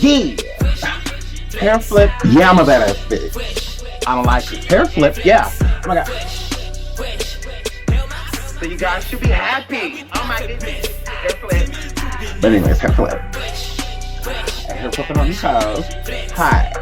Yeah. Hair flip. Yeah, I'm a badass bitch. I don't like it. Hair flip. Yeah. Oh my god. So you guys should be happy. Oh my goodness. Hair flip. But anyways, hair flip. And hair flipping on your toes. Hi.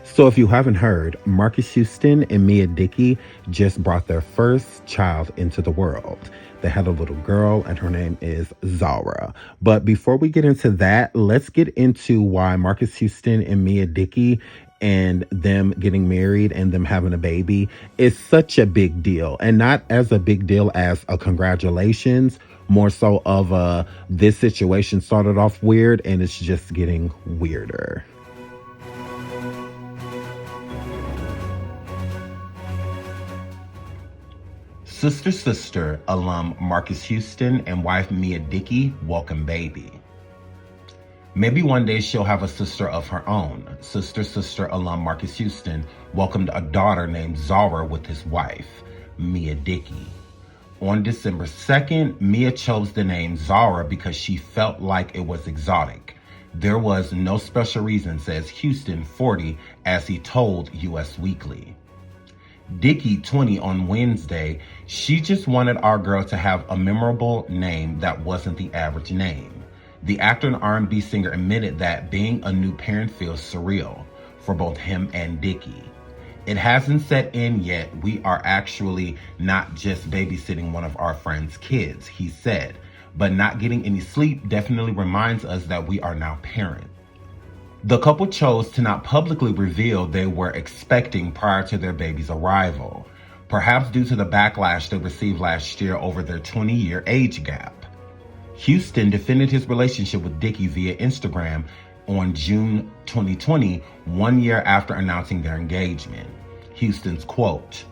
So if you haven't heard, Marques Houston and Miya just brought their first child into the world. They had a little girl and her name is Zara. But before we get into that, let's get into why Marques Houston and Miya and them getting married and them having a baby is such a big deal. And not as a big deal as a congratulations, more so of a this situation started off weird and it's just getting weirder. Sister alum Marques Houston and wife Miya welcome baby. Maybe one day she'll have a sister of her own. Sister alum Marques Houston welcomed a daughter named Zara with his wife, Miya. On December 2nd, Miya chose the name Zara because she felt like it was exotic. There was no special reason, says Houston, 40, as he told Us Weekly. Dicky, 20, on Wednesday, she just wanted our girl to have a memorable name that wasn't the average name. The actor and R&B singer admitted that being a new parent feels surreal for both him and Dicky. It hasn't set in yet. We are actually not just babysitting one of our friends' kids, he said, but not getting any sleep definitely reminds us that we are now parents. The couple chose to not publicly reveal they were expecting prior to their baby's arrival, perhaps due to the backlash they received last year over their 20-year age gap. Houston defended his relationship with Dicky via Instagram on June 2020, 1 year after announcing their engagement. Houston's quote,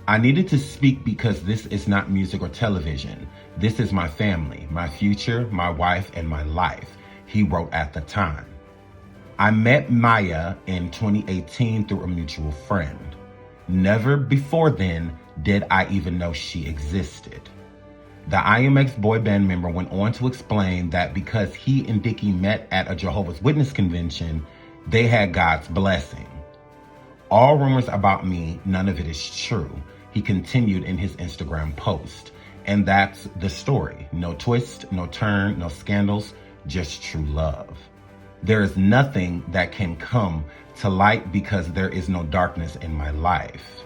"I needed to speak because this is not music or television. This is my family, my future, my wife, and my life," he wrote at the time. "I met Miya in 2018 through a mutual friend. Never before then did I even know she existed." The IMX boy band member went on to explain that because he and Dicky met at a Jehovah's Witness convention, they had God's blessing. "All rumors about me, none of it is true," he continued in his Instagram post. And that's the story. No twist, no turn, no scandals, just true love. There is nothing that can come to light because there is no darkness in my life.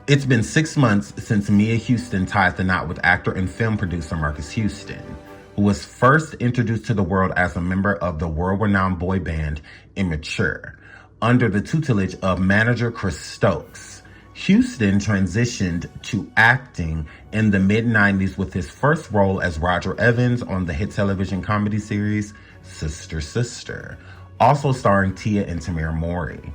It's been 6 months since Miya Houston tied the knot with actor and film producer Marques Houston, who was first introduced to the world as a member of the world-renowned boy band Immature. under the tutelage of manager Chris Stokes. Houston transitioned to acting in the mid-90s with his first role as Roger Evans on the hit television comedy series Sister Sister, also starring Tia and Tamir Mowry.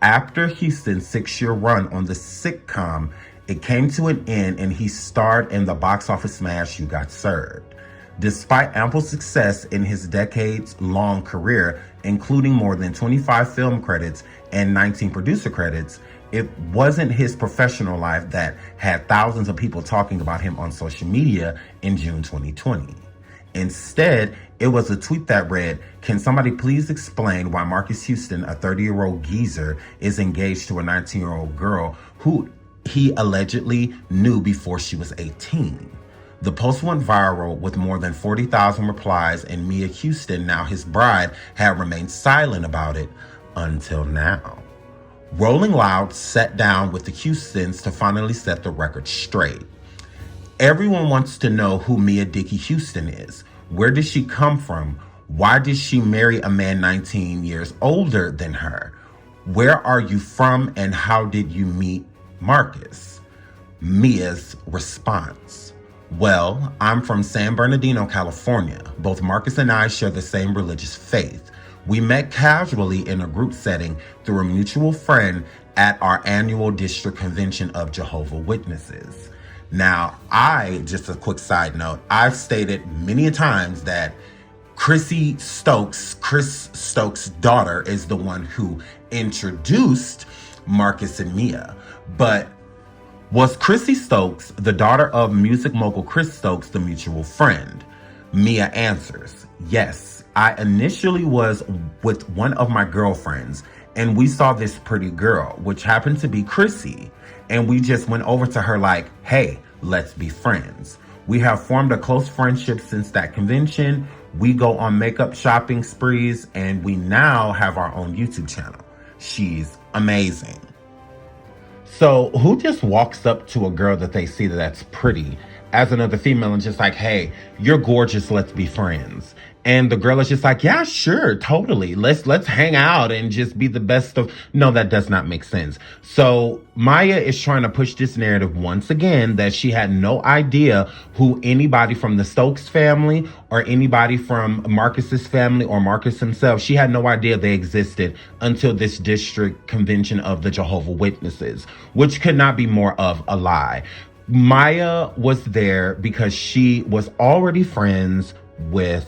After Houston's 6-year run on the sitcom, it came to an end and he starred in the box office smash You Got Served. Despite ample success in his decades-long career, including more than 25 film credits and 19 producer credits, it wasn't his professional life that had thousands of people talking about him on social media in June 2020. Instead, it was a tweet that read, "Can somebody please explain why Marques Houston, a 30-year-old geezer, is engaged to a 19-year-old girl who he allegedly knew before she was 18?" The post went viral with more than 40,000 replies, and Miya Houston, now his bride, had remained silent about it until now. Rolling Loud sat down with the Houstons to finally set the record straight. Everyone wants to know who Miya Dickey Houston is. Where did she come from? Why did she marry a man 19 years older than her? Where are you from and how did you meet Marques? Miya's response: "Well, I'm from San Bernardino, California. Both Marques and I share the same religious faith. We met casually in a group setting through a mutual friend at our annual district convention of Jehovah's Witnesses." Now, just a quick side note, I've stated many times that Chris Stokes' daughter, is the one who introduced Marques and Miya. But was Chrissy Stokes, the daughter of music mogul Chris Stokes, the mutual friend? Miya answers, "Yes, I initially was with one of my girlfriends and we saw this pretty girl, which happened to be Chrissy. And we just went over to her like, hey, let's be friends. We have formed a close friendship since that convention. We go on makeup shopping sprees and we now have our own YouTube channel. She's amazing." So who just walks up to a girl that they see that's pretty as another female and just like, "Hey, you're gorgeous, let's be friends"? And the girl is just like, "Yeah, sure, totally. Let's hang out and just be the best of..." No, that does not make sense. So Miya is trying to push this narrative once again that she had no idea who anybody from the Stokes family or anybody from Marcus's family or Marques himself, she had no idea they existed until this district convention of the Jehovah's Witnesses, which could not be more of a lie. Miya was there because she was already friends with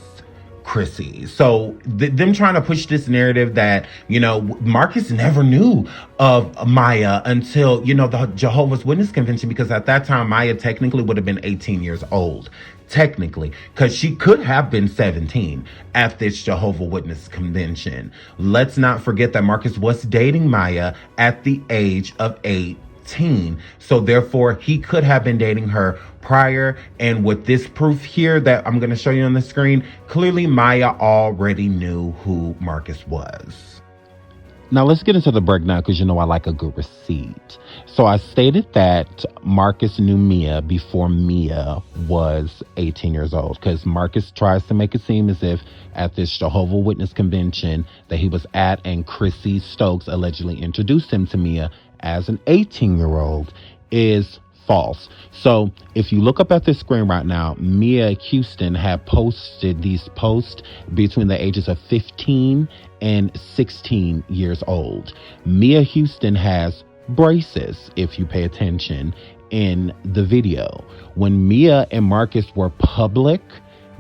Chrissy. So them trying to push this narrative that, Marques never knew of Miya until, the Jehovah's Witness convention, because at that time, Miya technically would have been 18 years old. Technically, because she could have been 17 at this Jehovah's Witness convention. Let's not forget that Marques was dating Miya at the age of 18. So therefore, he could have been dating her prior. And with this proof here that I'm going to show you on the screen, clearly Miya already knew who Marques was. Now let's get into the breakdown because I like a good receipt. So I stated that Marques knew Miya before Miya was 18 years old, because Marques tries to make it seem as if at this Jehovah's Witness convention that he was at and Chrissy Stokes allegedly introduced him to Miya as an 18-year-old is false. So if you look up at this screen right now, Miya Houston had posted these posts between the ages of 15 and 16 years old. Miya Houston has braces, if you pay attention in the video. When Miya and Marques were public,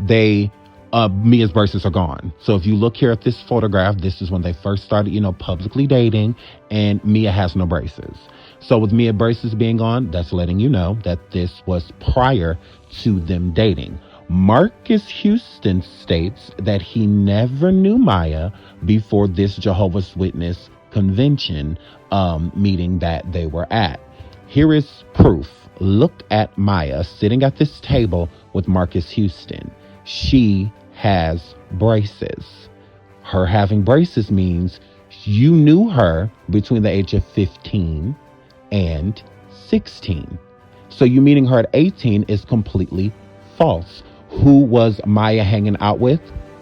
Miya's braces are gone. So if you look here at this photograph, this is when they first started, publicly dating, and Miya has no braces. So with Miya braces being gone, that's letting you know that this was prior to them dating. Marques Houston states that he never knew Miya before this Jehovah's Witness convention meeting that they were at. Here is proof. Look at Miya sitting at this table with Marques Houston. She has braces. Her having braces means you knew her between the age of 15 and 16. So you meeting her at 18 is completely false. Who was Miya hanging out with?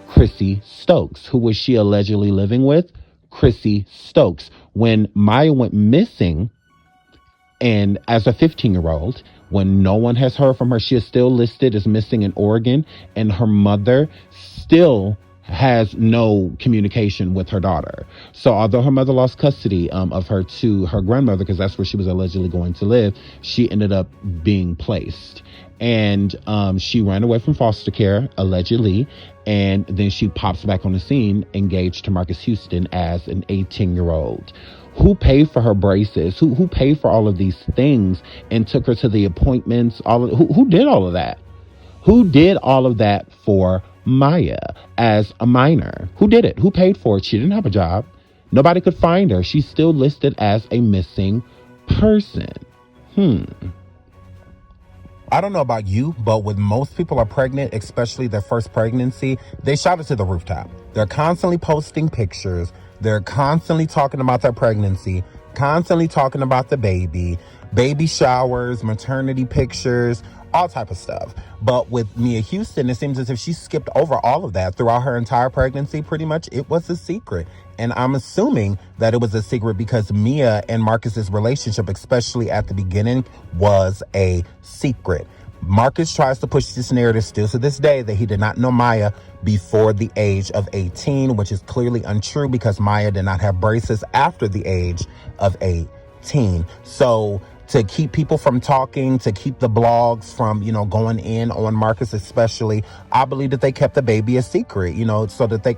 Chrissy Stokes. Who was she allegedly living with? Chrissy Stokes. When Miya went missing, and as a 15-year-old, when no one has heard from her, she is still listed as missing in Oregon, and her mother still has no communication with her daughter. So although her mother lost custody of her to her grandmother, because that's where she was allegedly going to live, she ended up being placed. And she ran away from foster care, allegedly, and then she pops back on the scene, engaged to Marques Houston as an 18-year-old. Who paid for her braces? Who paid for all of these things and took her to the appointments? Who did all of that? Who did all of that for Miya as a minor? Who did it? Who paid for it? She didn't have a job. Nobody could find her. She's still listed as a missing person. I don't know about you, but when most people are pregnant, especially their first pregnancy, they shout it to the rooftop. They're constantly posting pictures. They're constantly talking about their pregnancy, constantly talking about the baby showers, maternity pictures, all type of stuff. But with Miya Houston, it seems as if she skipped over all of that throughout her entire pregnancy. Pretty much it was a secret. And I'm assuming that it was a secret because Miya and Marcus's relationship, especially at the beginning, was a secret. Marques tries to push this narrative still to this day that he did not know Miya before the age of 18, which is clearly untrue because Miya did not have braces after the age of 18. So to keep people from talking, to keep the blogs from, going in on Marques especially, I believe that they kept the baby a secret, so that they,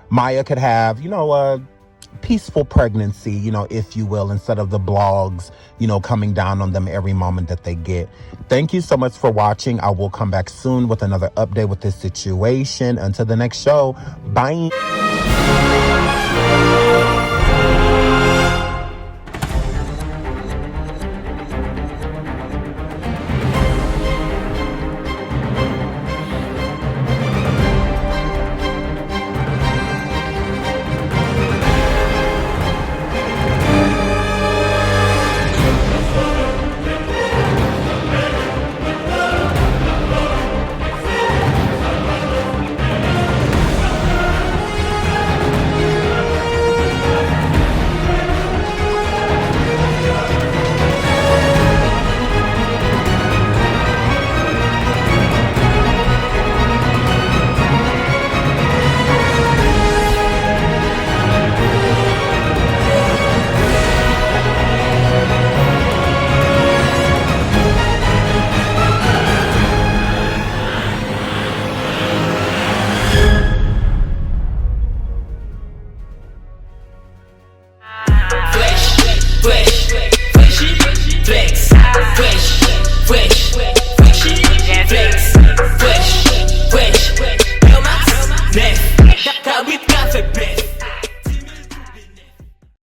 Miya could have, a peaceful pregnancy, if you will, instead of the blogs, coming down on them every moment that they get. Thank you so much for watching. I will come back soon with another update with this situation. Until the next show, bye. Flesh,